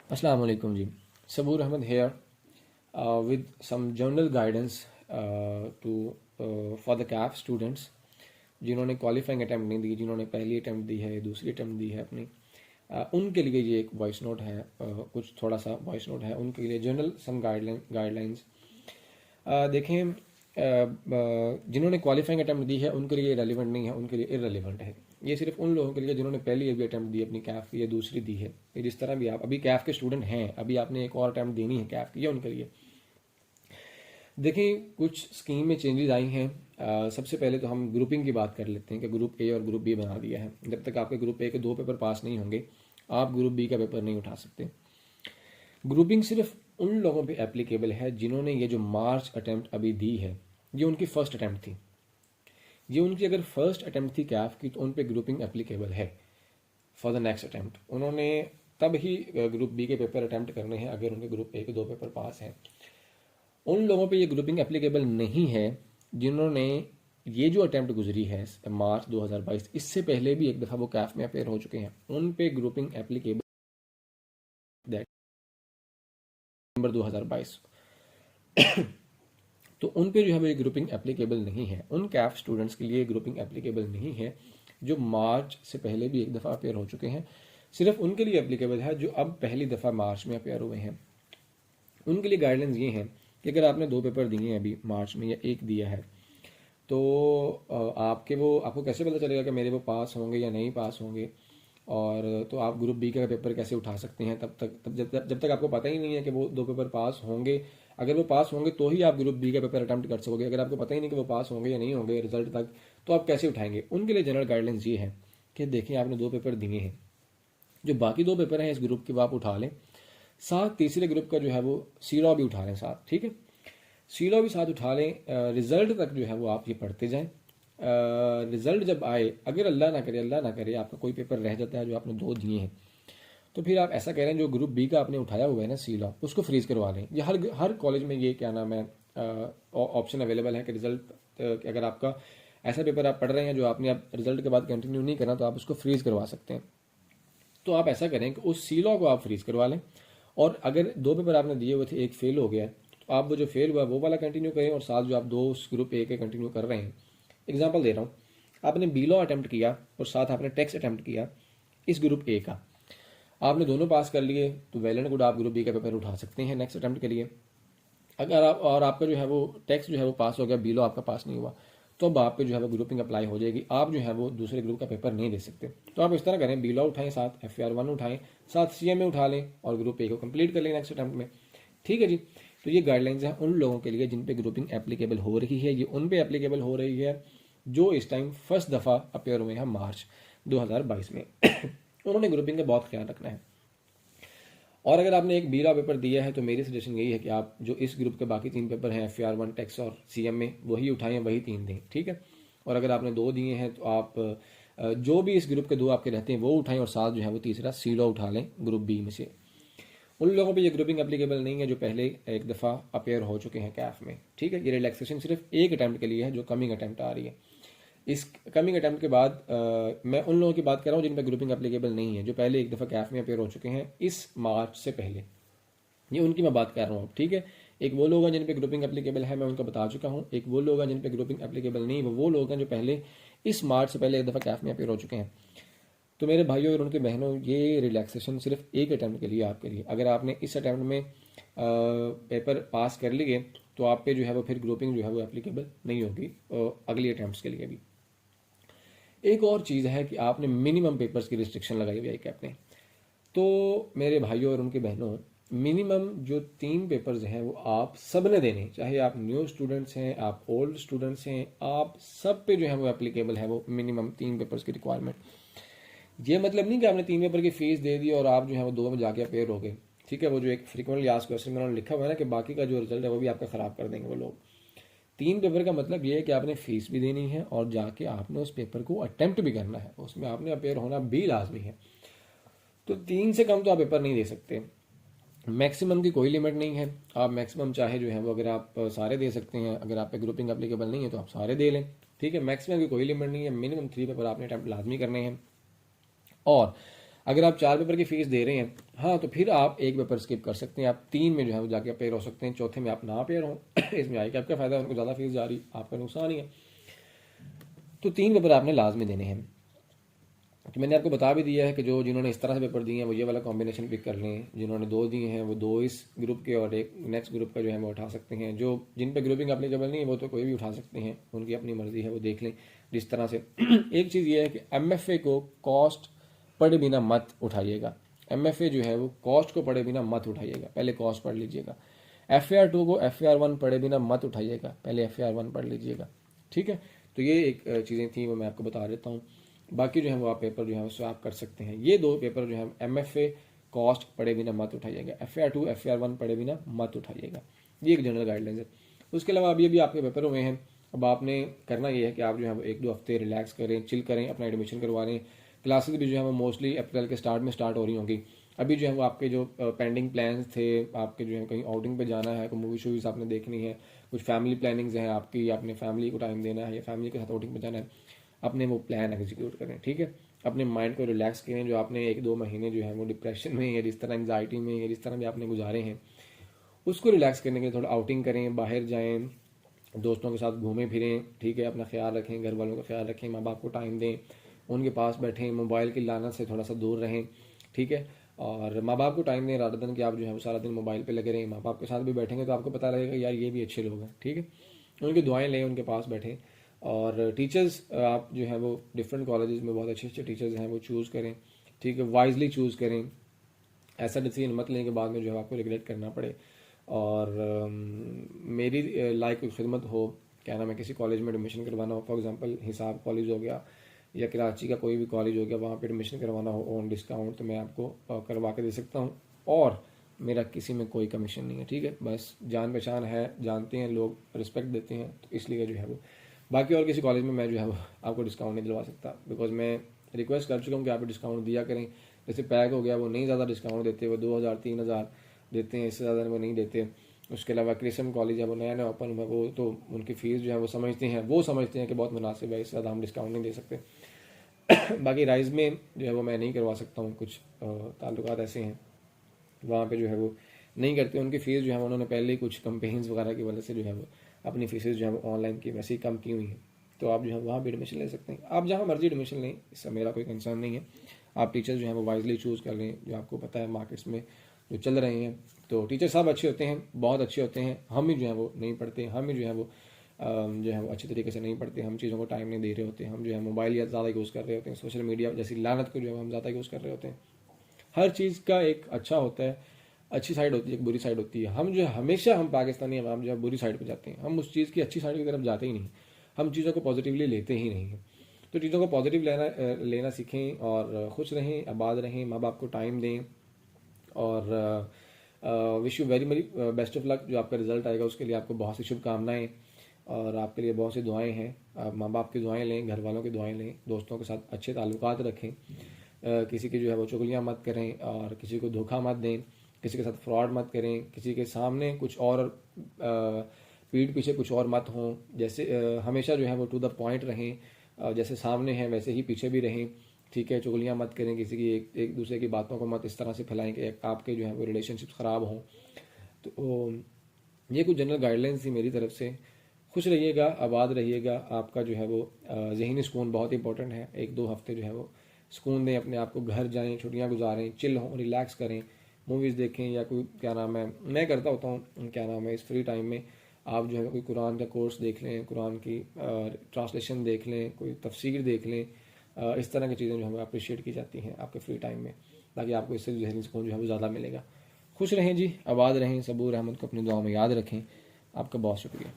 Assalamu alaikum ji. Saboor Ahmed here with some general guidance to for the CAF students जिन्होंने qualifying attempt नहीं दी, जिन्होंने पहली attempt दी है, दूसरी अटैम्प्ट दी है अपनी, उनके लिए ये एक वॉइस नोट है, कुछ थोड़ा सा वॉइस नोट है उनके लिए जनरल सम गाइडलाइंस। देखें, जिन्होंने क्वालिफाइंग अटैम्प्ट दी है उनके लिए रेलिवेंट नहीं है, उनके लिए इररेलेवेंट है। ये सिर्फ उन लोगों के लिए जिन्होंने पहली अभी अटैम्प्ट दी अपनी कैफ की या दूसरी दी है। ये जिस तरह भी आप अभी कैफ के स्टूडेंट हैं, अभी आपने एक और अटैम्प्ट देनी है कैफ की, या उनके लिए देखें कुछ स्कीम में चेंजेस आई हैं। सबसे पहले तो हम ग्रुपिंग की बात कर लेते हैं कि ग्रुप ए और ग्रुप बी बना दिया है। जब तक आपके ग्रुप ए के 2 पेपर पास नहीं होंगे, आप ग्रुप बी का पेपर नहीं उठा सकते। ग्रुपिंग सिर्फ उन लोगों पे एप्लीकेबल है जिन्होंने ये जो मार्च अटैम्प्ट अभी दी है, ये उनकी फर्स्ट अटैम्प्ट थी। ये उनकी अगर फर्स्ट अटैम्प्ट थी कैफ की, तो उन पे ग्रुपिंग एप्लीकेबल है फॉर द नेक्स्ट अटैम्प्ट। उन्होंने तब ही ग्रुप बी के पेपर अटैम्प्ट करने हैं अगर उनके ग्रुप ए के 2 पेपर पास हैं। उन लोगों पे ये ग्रुपिंग एप्लीकेबल नहीं है जिन्होंने ये जो अटैम्प्ट गुजरी है मार्च 2022, इससे पहले भी एक दफ़ा वो कैफ में अपेयर हो चुके हैं। उन पे ग्रुपिंग एप्लीकेबल नवंबर 2022 तो उन पे जो है वो ग्रुपिंग एप्लीकेबल नहीं है। उन कैफ स्टूडेंट्स के लिए ग्रुपिंग एप्लीकेबल नहीं है जो मार्च से पहले भी एक दफ़ा अपेयर हो चुके हैं। सिर्फ उनके लिए एप्लीकेबल है जो अब पहली दफ़ा मार्च में अपेयर हुए हैं। उनके लिए गाइडलाइंस ये हैं कि अगर आपने 2 पेपर दिए हैं अभी मार्च में या एक दिया है, तो आपको कैसे पता चलेगा कि मेरे वो पास होंगे या नहीं पास होंगे, और तो आप ग्रुप बी का पेपर कैसे उठा सकते हैं जब तक आपको पता ही नहीं है कि वो 2 पेपर पास होंगे। अगर वो पास होंगे तो ही आप ग्रुप बी का पेपर अटैम्प्ट कर सकोगे। अगर आपको पता ही नहीं कि वो पास होंगे या नहीं होंगे रिजल्ट तक, तो आप कैसे उठाएंगे? उनके लिए जनरल गाइडलाइंस ये है कि देखिए, आपने 2 पेपर दिए हैं, जो बाकी 2 पेपर हैं इस ग्रुप के वो आप उठा लें, साथ तीसरे ग्रुप का जो है वो सीलॉ भी उठा लें साथ, ठीक है। सीलॉ भी साथ उठा लें। रिजल्ट तक जो है वो आप ये पढ़ते जाएं। रिजल्ट जब आए, अगर अल्लाह ना करे आपका कोई पेपर रह जाता है जो आपने 2 दिए हैं, तो फिर आप ऐसा करें, जो ग्रुप बी का आपने उठाया हुआ है ना सीलॉ, उसको फ्रीज करवा लें। ये हर कॉलेज में ये क्या नाम है ऑप्शन अवेलेबल है कि रिजल्ट अगर आपका ऐसा पेपर आप पढ़ रहे हैं जो आपने अब रिजल्ट के बाद कंटिन्यू नहीं करना, तो आप उसको फ्रीज करवा सकते हैं। तो आप ऐसा करें कि उस सीलॉ को आप फ्रीज करवा लें, और अगर 2 पेपर आपने दिए हुए थे, एक फेल हो गया, तो आप वो जो फेल हुआ वो वाला कंटिन्यू करें, और साथ जो आप 2 उस ग्रुप ए के कंटिन्यू कर रहे हैं। एग्जाम्पल दे रहा हूँ, आपने बी लॉ अटैम्प्ट किया और साथ आपने टैक्स अटैम्प्ट किया इस ग्रुप ए का, आपने दोनों पास कर लिए, तो वेल एंड गुड, आप ग्रुप बी का पेपर उठा सकते हैं नेक्स्ट अटैम्प्ट के लिए। अगर आप और आपका जो है वो टैक्स जो है वो पास हो गया, बी लॉ आपका पास नहीं हुआ, तो अब आप पे जो है वो ग्रुपिंग अप्लाई हो जाएगी, आप जो है वो दूसरे ग्रुप का पेपर नहीं दे सकते। तो आप इस तरह करें, बी लॉ उठाएं, साथ FAR 1 उठाएं, साथ CMA उठा लें, और ग्रुप ए को कंप्लीट कर लें नेक्स्ट अटैम्प्ट में। ठीक है जी। तो ये गाइडलाइंस हैं उन लोगों के लिए जिन पे ग्रुपिंग एप्लीकेबल हो रही है। ये उन पे एप्लीकेबल हो रही है जो इस टाइम फर्स्ट दफ़ा अपेयर हुए हैं मार्च 2022 में उन्होंने ग्रुपिंग का बहुत ख्याल रखना है। और अगर आपने एक बीरा पेपर दिया है, तो मेरी सजेशन यही है कि आप जो इस ग्रुप के बाकी 3 पेपर हैं FAR 1, टैक्स और CMA, वही उठाएं, वही 3 दें, ठीक है। और अगर आपने 2 दिए हैं, तो आप जो भी इस ग्रुप के 2 आपके रहते हैं वो उठाएं, और साथ जो है वो तीसरा सीलॉ उठा लें ग्रुप बी में से। उन लोगों पे ये ग्रुपिंग एप्लीकेबल नहीं है जो पहले एक दफ़ा अपेयर हो चुके हैं कैफ में, ठीक है। ये रिलैक्सेशन सिर्फ एक अटैम्प्ट के लिए है जो कमिंग अटैम्प्ट आ रही है। इस कमिंग अटैम्प्ट के बाद मैं उन लोगों की बात कर रहा हूँ जिन पर ग्रुपिंग एप्लीकेबल नहीं है, जो पहले एक दफ़ा कैफ में अपेयर हो चुके हैं इस मार्च से पहले, ये उनकी मैं बात कर रहा हूँ, ठीक है। एक वो लोग हैं जिन पे ग्रुपिंग एप्लीकेबल है, मैं उनको बता चुका हूँ। एक वो लोग हैं जिन पे ग्रुपिंग एप्लीकेबल नहीं, वो लोग हैं जो पहले इस मार्च से पहले एक दफ़ा कैफ में अपेयर हो चुके हैं। तो मेरे भाइयों और उनके बहनों, ये रिलैक्सेशन सिर्फ एक अटैम्प्ट के लिए आपके लिए। अगर आपने इस अटैम्प्ट में पेपर पास कर लिए, तो आप पे जो है वो फिर ग्रुपिंग जो है वो एप्लीकेबल नहीं होगी अगली अटैम्प्ट्स के लिए भी। एक और चीज़ है कि आपने मिनिमम पेपर्स की रिस्ट्रिक्शन लगाई हुई है कैप ने। तो मेरे भाइयों और उनके बहनों, मिनिमम जो 3 पेपर्स हैं वो आप सब ने देने, चाहे आप न्यू स्टूडेंट्स हैं, आप ओल्ड स्टूडेंट्स हैं, आप सब पे जो है वो एप्लीकेबल है वो मिनिमम 3 पेपर्स की रिक्वायरमेंट। ये मतलब नहीं कि आपने 3 पेपर की फीस दे दी और आप जो है वो 2 में जाके अपेयर हो गए, ठीक है। वो जो एक फ्रिक्वेंटली आस्क्ड क्वेश्चन में उन्होंने लिखा हुआ है ना कि बाकी का जो रिजल्ट है वो भी आपका ख़राब कर देंगे वो लोग। 3 पेपर का मतलब ये है कि आपने फीस भी देनी है और जाके आपने उस पेपर को अटेम्प्ट भी करना है, उसमें आपने अपेयर होना भी लाजमी है। तो 3 से कम तो आप पेपर नहीं दे सकते। मैक्सिमम की कोई लिमिट नहीं है, आप मैक्सिमम चाहे जो है वो अगर आप सारे दे सकते हैं, अगर आप पे ग्रुपिंग एप्लीकेबल नहीं है तो आप सारे दे लें, ठीक है। मैक्सिमम की कोई लिमिट नहीं है, मिनिमम 3 पेपर आपने अटैम्प्ट लाजमी करने हैं। और अगर आप 4 पेपर की फ़ीस दे रहे हैं, हाँ, तो फिर आप एक पेपर स्किप कर सकते हैं, आप 3 में जो है वो जाके अपेयर हो सकते हैं, चौथे में आप ना अपेयर हों। इसमें आएगा आपका फ़ायदा, उनको ज़्यादा फीस जा रही, आपका नुकसान ही है। तो 3 पेपर आपने लाजमी देने हैं। तो मैंने आपको बता भी दिया है कि जो जिन्होंने इस तरह से पेपर दिए हैं वो ये वाला कॉम्बिनेशन पिक कर लें, जिन्होंने 2 दिए हैं वो 2 इस ग्रुप के और एक नेक्स्ट ग्रुप का जो है वो उठा सकते हैं। जो जिन पे ग्रुपिंग एप्लीकेबल नहीं है वो तो कोई भी उठा सकते हैं, उनकी अपनी मर्जी है, वो देख लें जिस तरह से। एक चीज़ ये है कि MFA को कॉस्ट पढ़े बिना मत उठाइएगा। MFA जो है वो कॉस्ट को पढ़े बिना मत उठाइएगा, पहले कॉस्ट पढ़ लीजिएगा। FAR 2 को FAR 1 पढ़े बिना मत उठाइएगा, पहले FAR 1 पढ़ लीजिएगा, ठीक है। तो ये एक चीज़ें थी वो मैं आपको बता देता हूँ। बाकी जो है वो आप पेपर जो है वो स्वैप कर सकते हैं। ये 2 पेपर जो है MFA कॉस्ट पढ़े बिना मत उठाइएगा, FAR 2 FAR 1 पढ़े बिना मत उठाइएगा। ये एक जनरल गाइडलाइंस है। उसके अलावा अभी अभी आपके पेपर हुए हैं, अब आपने करना ये है कि आप जो है वो 1-2 हफ्ते रिलैक्स करें, चिल करें, अपना एडमिशन करवा लें। क्लासेस भी जो है वो मोस्टली अप्रैल के स्टार्ट में स्टार्ट हो रही होंगी। अभी जो है वो आपके जो पेंडिंग प्लान्स थे, आपके जो है कहीं आउटिंग पे जाना है, कोई मूवी शूवीज आपने देखनी है, कुछ फैमिली प्लानिंग्स हैं आपकी, आपने फैमिली को टाइम देना है या फैमिली के साथ आउटिंग पे जाना है, अपने वो प्लान एग्जीक्यूट करें, ठीक है। अपने माइंड को रिलैक्स करें। जो आपने 1-2 महीने जो है वो डिप्रेशन में या जिस तरह एंग्जाइटी में या जिस तरह भी आपने गुजारे हैं, उसको रिलैक्स करने के लिए थोड़ा आउटिंग करें, बाहर जाएं, दोस्तों के साथ घूमें फिरें, ठीक है। अपना ख्याल रखें, घर वालों का ख्याल रखें, माँ बाप को टाइम दें, उनके पास बैठें, मोबाइल की लानत से थोड़ा सा दूर रहें, ठीक है। और माँ बाप को टाइम दें रादर देन कि आप जो है वो सारा दिन मोबाइल पे लगे रहें। माँ बाप के साथ भी बैठेंगे तो आपको पता लगेगा यार ये भी अच्छे लोग हैं, ठीक है। उनकी दुआएं लें, उनके पास बैठें। और टीचर्स आप जो है वो डिफरेंट कॉलेजेस में बहुत अच्छे अच्छे टीचर्स हैं वो चूज़ करें, ठीक है, वाइजली चूज़ करें। ऐसा डिसीजन मत लें कि बाद में जो है आपको रिग्रेट करना पड़े। और मेरी लाइक कोई खिदमत हो, क्या नाम है, किसी कॉलेज में एडमिशन करवाना हो, फॉर एग्जांपल हिसाब कॉलेज हो गया या कराची का कोई भी कॉलेज हो गया, वहाँ पे एडमिशन करवाना हो ऑन डिस्काउंट, तो मैं आपको करवा के दे सकता हूँ। और मेरा किसी में कोई कमीशन नहीं है, ठीक है। बस जान पहचान है, जानते हैं लोग, रिस्पेक्ट देते हैं, तो इसलिए जो है वो बाकी और किसी कॉलेज में मैं जो है वो आपको डिस्काउंट नहीं दिलवा सकता, बिकॉज मैं रिक्वेस्ट कर चुका हूँ कि आप डिस्काउंट दिया करें। जैसे पैक हो गया वो नहीं ज़्यादा डिस्काउंट देते, वो 2000-3000 देते हैं, इससे ज़्यादा वो नहीं देते। उसके अलावा क्रिस्म कॉलेज है वो नया नया ओपन हुआ, वो तो उनकी फ़ीस जो है वो समझते हैं कि बहुत मुनासिब है, इससे ज़्यादा हम डिस्काउंट नहीं दे सकते। बाकी राइज़ में जो है वो मैं नहीं करवा सकता हूँ, कुछ ताल्लुकात ऐसे हैं वहाँ पे जो है वो नहीं करते। उनकी फ़ीस जो है उन्होंने पहले ही कुछ कंपेन्स वगैरह की वजह से जो है वो अपनी फ़ीसेस जो है वो ऑनलाइन की वैसे ही कम की हुई हैं, तो आप जो है वहाँ भी एडमिशन ले सकते हैं। आप जहाँ मर्जी एडमिशन लें, इससे मेरा कोई कंसर्न नहीं है। आप टीचर्स जो हैं वो वाइजली चूज़ कर लें, जो आपको पता है मार्केट्स में जो चल रहे हैं। तो टीचर साहब अच्छे होते हैं, बहुत अच्छे होते हैं। हम ही जो है वो नहीं पढ़ते, हम ही जो है वो अच्छे तरीके से नहीं पढ़ते, हम चीज़ों को टाइम नहीं दे रहे होते, हम जो है मोबाइल या ज़्यादा यूज़ कर रहे होते हैं, सोशल मीडिया जैसी लानत को जो है हम ज़्यादा यूज़ कर रहे होते हैं। हर चीज़ का एक अच्छा होता है, अच्छी साइड होती है, एक बुरी साइड होती है। हम जो है हमेशा हम पाकिस्तानी अवाम जो है बुरी साइड पर जाते हैं, हम उस चीज़ की अच्छी साइड की तरफ जाते ही नहीं, हम चीज़ों को पॉजिटिवली लेते ही नहीं हैं। तो चीज़ों को पॉजिटिव लेना सीखें और खुश रहें, आबाद रहें, माँ बाप को टाइम दें। और wish you very very best of luck. जो आपका रिजल्ट आएगा उसके लिए आपको बहुत सी शुभकामनाएं और आपके लिए बहुत सी दुआएं हैं। आप माँ बाप की दुआएं लें, घर वालों की दुआएं लें, दोस्तों के साथ अच्छे ताल्लुकात रखें, किसी की जो है वो चुगलियाँ मत करें और किसी को धोखा मत दें, किसी के साथ फ्रॉड मत करें, किसी के सामने कुछ और पीठ पीछे कुछ और मत हों। जैसे हमेशा जो है वो टू द पॉइंट रहें, जैसे सामने हैं वैसे ही पीछे भी रहें, ठीक है। चुगलियाँ मत करें, किसी की एक दूसरे की बातों को मत इस तरह से फैलाएं कि आपके जो है वो रिलेशनशिप्स ख़राब हों। तो ये कुछ जनरल गाइडलाइंस थी मेरी तरफ से। खुश रहिएगा, आबाद रहिएगा। आपका जो है वो ज़हनी सुकून बहुत इंपॉर्टेंट है। 1-2 हफ्ते जो है वो सुकून दें अपने आप को, घर जाएं, छुट्टियां गुजारें, चिल हों, रिलैक्स करें, मूवीज़ देखें या कोई क्या नाम है, मैं करता होता हूँ क्या नाम है, इस फ्री टाइम में आप जो है कोई कुरान का कोर्स देख लें, कुरान की ट्रांसलेशन देख लें, कोई तफसीर देख लें। इस तरह की चीज़ें जो हमें अप्रिशिएट की जाती हैं आपके फ्री टाइम में, ताकि आपको इससे जहनी सुकून जो है वो ज़्यादा मिलेगा। खुश रहें जी, आबाद रहें, सबूर अहमद को अपनी दुआ में याद रखें। आपका बहुत शुक्रिया।